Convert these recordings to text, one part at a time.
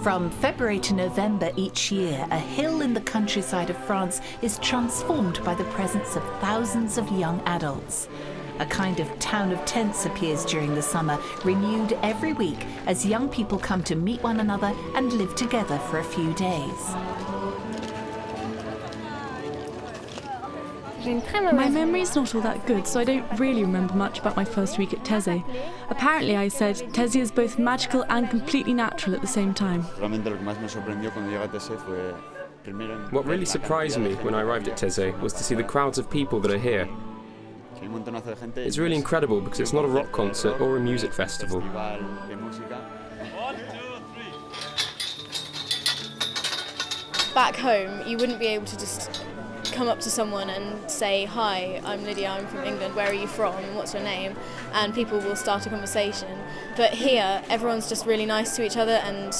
From February to November each year, a hill in the countryside of France is transformed by the presence of thousands of young adults. A kind of town of tents appears during the summer, renewed every week as young people come to meet one another and live together for a few days. My memory's not all that good, so I don't really remember much about my first week at Taizé. Apparently, I said, Taizé is both magical and completely natural at the same time. What really surprised me when I arrived at Taizé was to see the crowds of people that are here. It's really incredible because it's not a rock concert or a music festival. Back home, you wouldn't be able to just come up to someone and say, "Hi, I'm Lydia, I'm from England, where are you from, and what's your name?" And people will start a conversation. But here, everyone's just really nice to each other, and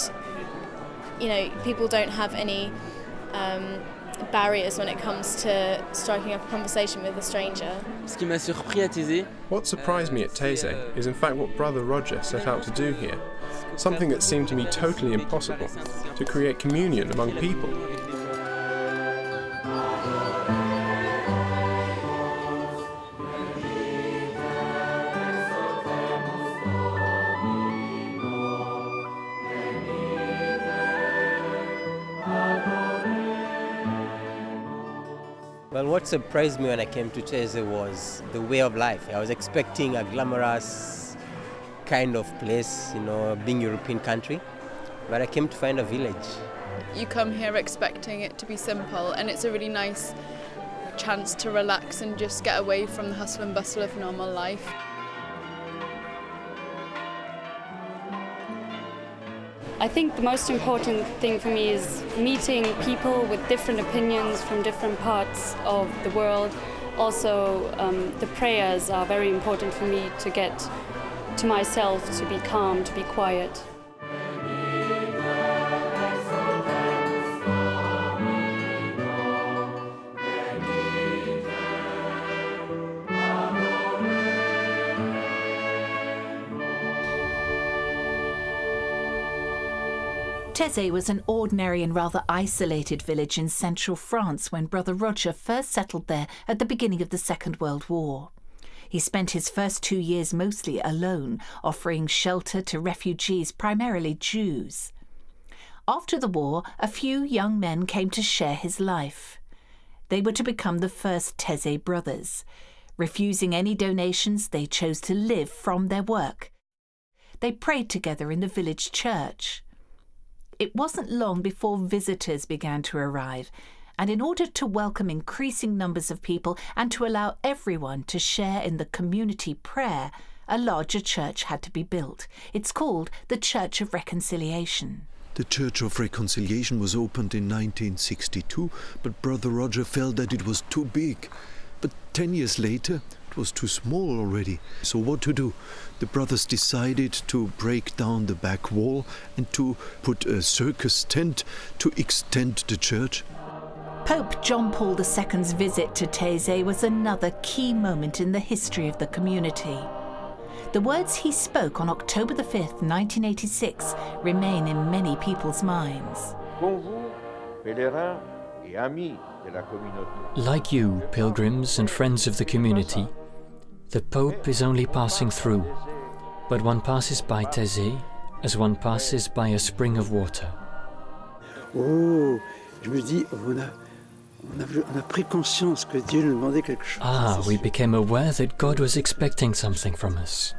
people don't have any barriers when it comes to striking up a conversation with a stranger. What surprised me at Taizé is in fact what Brother Roger set out to do here. Something that seemed to me totally impossible, to create communion among people. Well, what surprised me when I came to Taizé was the way of life. I was expecting a glamorous kind of place, being European country, but I came to find a village. You come here expecting it to be simple, and it's a really nice chance to relax and just get away from the hustle and bustle of normal life. I think the most important thing for me is meeting people with different opinions from different parts of the world. Also, the prayers are very important for me to get to myself, to be calm, to be quiet. Taizé was an ordinary and rather isolated village in central France when Brother Roger first settled there at the beginning of the Second World War. He spent his first 2 years mostly alone, offering shelter to refugees, primarily Jews. After the war, a few young men came to share his life. They were to become the first Taizé brothers. Refusing any donations, they chose to live from their work. They prayed together in the village church. It wasn't long before visitors began to arrive, and in order to welcome increasing numbers of people and to allow everyone to share in the community prayer, a larger church had to be built. It's called the Church of Reconciliation. The Church of Reconciliation was opened in 1962, but Brother Roger felt that it was too big. But 10 years later, it was too small already. So what to do? The brothers decided to break down the back wall and to put a circus tent to extend the church. Pope John Paul II's visit to Taizé was another key moment in the history of the community. The words he spoke on October the 5th, 1986, remain in many people's minds. Like you, pilgrims and friends of the community, the Pope is only passing through, but one passes by Taizé as one passes by a spring of water. Oh, je me dis, on a pris conscience que Dieu nous demandait quelque chose. Ah, we became aware that God was expecting something from us.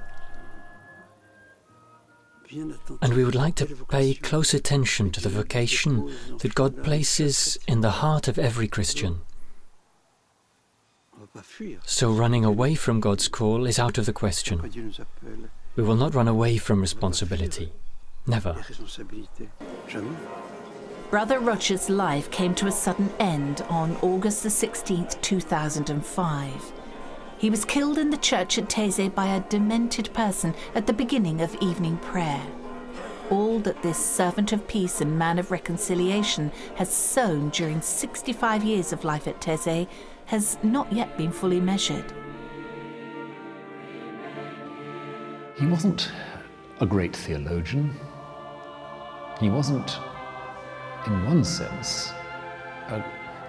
And we would like to pay close attention to the vocation that God places in the heart of every Christian. So running away from God's call is out of the question. We will not run away from responsibility. Never. Brother Roger's life came to a sudden end on August the 16th, 2005. He was killed in the church at Taizé by a demented person at the beginning of evening prayer. All that this servant of peace and man of reconciliation has sown during 65 years of life at Taizé has not yet been fully measured. He wasn't a great theologian. He wasn't, in one sense,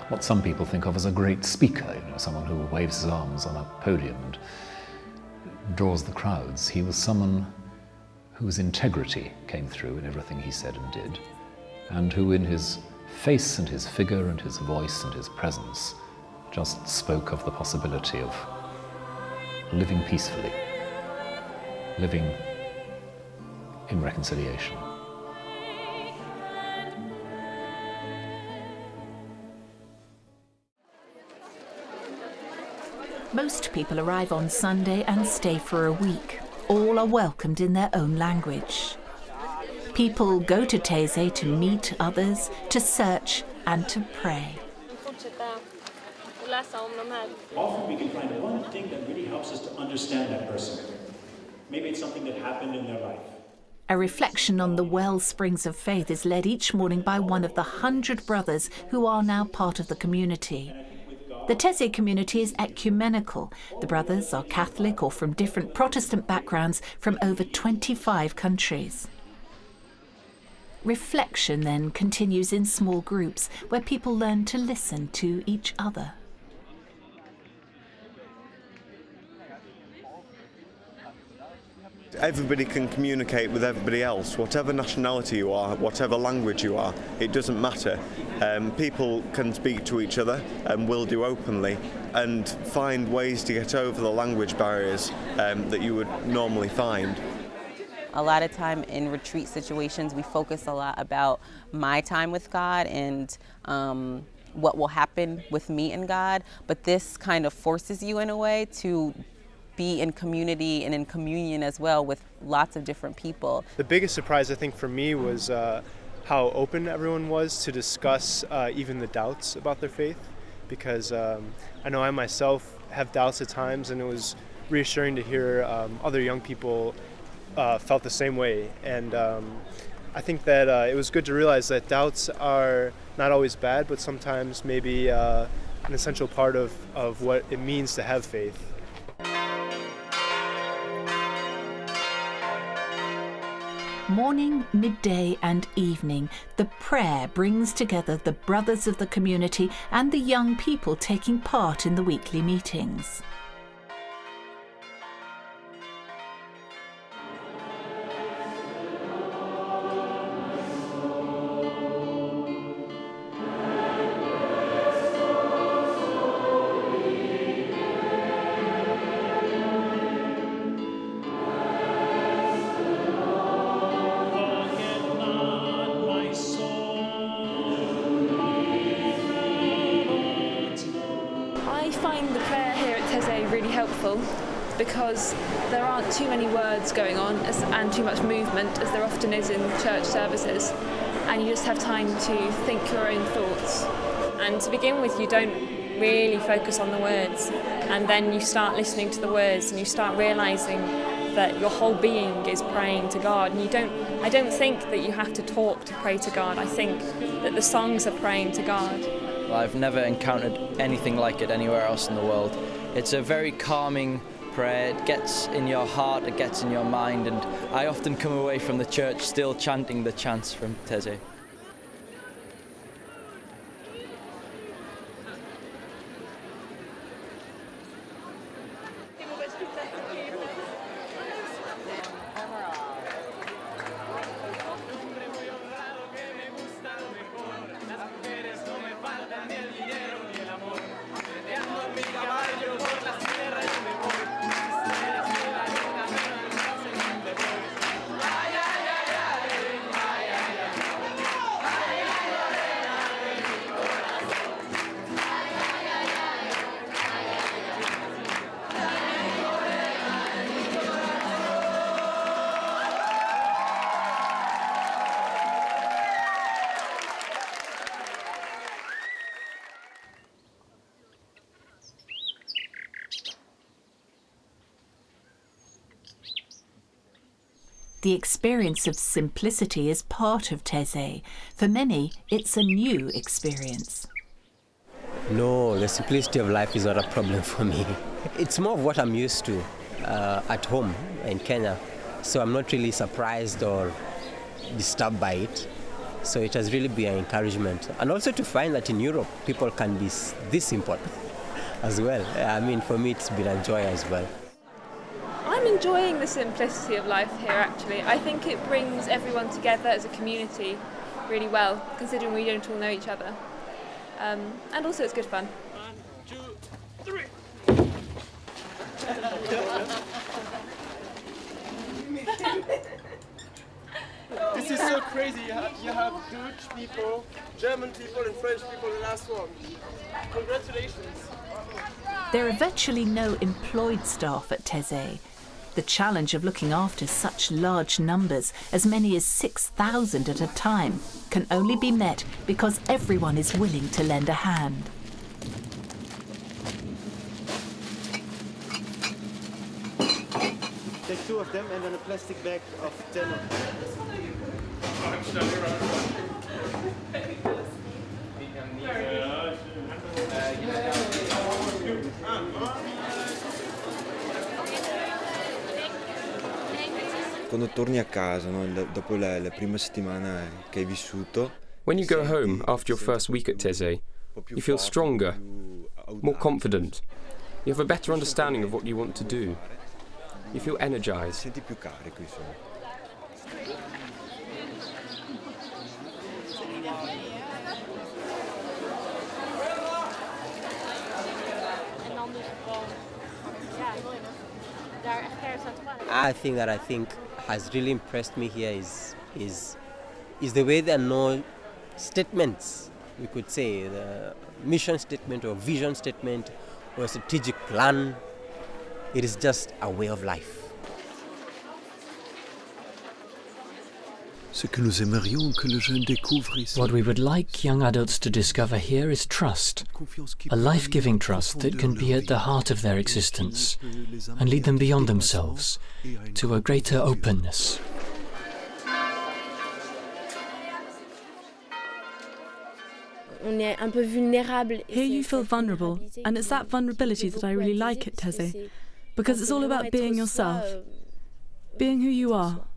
what some people think of as a great speaker, someone who waves his arms on a podium and draws the crowds. He was someone whose integrity came through in everything he said and did, and who in his face and his figure and his voice and his presence just spoke of the possibility of living peacefully, living in reconciliation. Most people arrive on Sunday and stay for a week. All are welcomed in their own language. People go to Taizé to meet others, to search and to pray. Often we can find one thing that really helps us to understand that person. Maybe it's something that happened in their life. A reflection on the well springs of faith is led each morning by one of the 100 brothers who are now part of the community. The Taizé community is ecumenical. The brothers are Catholic or from different Protestant backgrounds from over 25 countries. Reflection then continues in small groups where people learn to listen to each other. Everybody can communicate with everybody else, whatever nationality you are, whatever language you are, it doesn't matter. People can speak to each other and will do openly and find ways to get over the language barriers that you would normally find. A lot of time in retreat situations we focus a lot about my time with God and what will happen with me and God, but this kind of forces you in a way to be in community and in communion as well with lots of different people. The biggest surprise I think for me was how open everyone was to discuss even the doubts about their faith, because I know I myself have doubts at times, and it was reassuring to hear other young people felt the same way. And I think that it was good to realize that doubts are not always bad, but sometimes maybe an essential part of what it means to have faith. Morning, midday and evening, the prayer brings together the brothers of the community and the young people taking part in the weekly meetings. I find the prayer here at Taizé really helpful because there aren't too many words going on and too much movement as there often is in church services, and you just have time to think your own thoughts. And to begin with, you don't really focus on the words, and then you start listening to the words and you start realising that your whole being is praying to God. And I don't think that you have to talk to pray to God. I think that the songs are praying to God. Well, I've never encountered anything like it anywhere else in the world. It's a very calming prayer. It gets in your heart, it gets in your mind, and I often come away from the church still chanting the chants from Taizé. The experience of simplicity is part of Taizé. For many, it's a new experience. No, the simplicity of life is not a problem for me. It's more of what I'm used to at home in Kenya. So I'm not really surprised or disturbed by it. So it has really been an encouragement. And also to find that in Europe, people can be this simple as well. I mean, for me, it's been a joy as well. I'm enjoying the simplicity of life here, actually. I think it brings everyone together as a community really well, considering we don't all know each other. And also it's good fun. 1, 2, 3. This is so crazy. You have Dutch people, German people and French people in the last one. Congratulations. There are virtually no employed staff at Taizé. The challenge of looking after such large numbers, as many as 6,000 at a time, can only be met because everyone is willing to lend a hand. Take 2 of them and then a plastic bag of 10 of them. Quando torni a casa, no? Dopo la prima settimana che hai vissuto. When you go home after your first week at Taizé, you feel stronger, more confident. You have a better understanding of what you want to do. You feel energized. Senti più carico, insomma. I think has really impressed me here is the way there are no statements, we could say, the mission statement or vision statement or strategic plan. It is just a way of life. What we would like young adults to discover here is trust, a life-giving trust that can be at the heart of their existence and lead them beyond themselves to a greater openness. Here you feel vulnerable, and it's that vulnerability that I really like at Taizé, because it's all about being yourself, being who you are.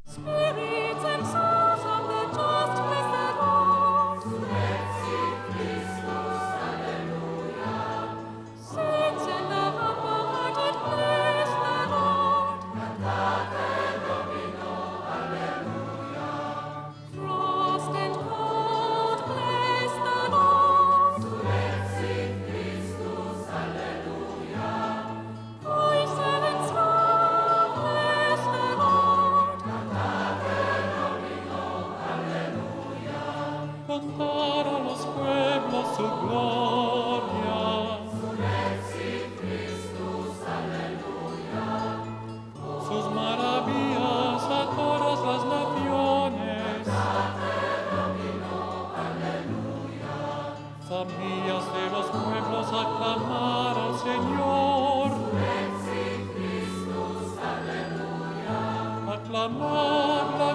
Spirits and souls of the just bless the Lord. Alleluia. Saints in the humble-hearted bless the Lord. Cantate Domino, alleluia. Frost and cold bless the Lord. Surrexit Christus, alleluia. Poison and snow bless the Lord. Cantar a los pueblos su gloria. Surrexit Christus, alleluia. Sus maravillas a todas las naciones. Cantate Domino, alleluia. Familias de los pueblos aclamar al Señor. Surrexit Christus, alleluia. Aclamar la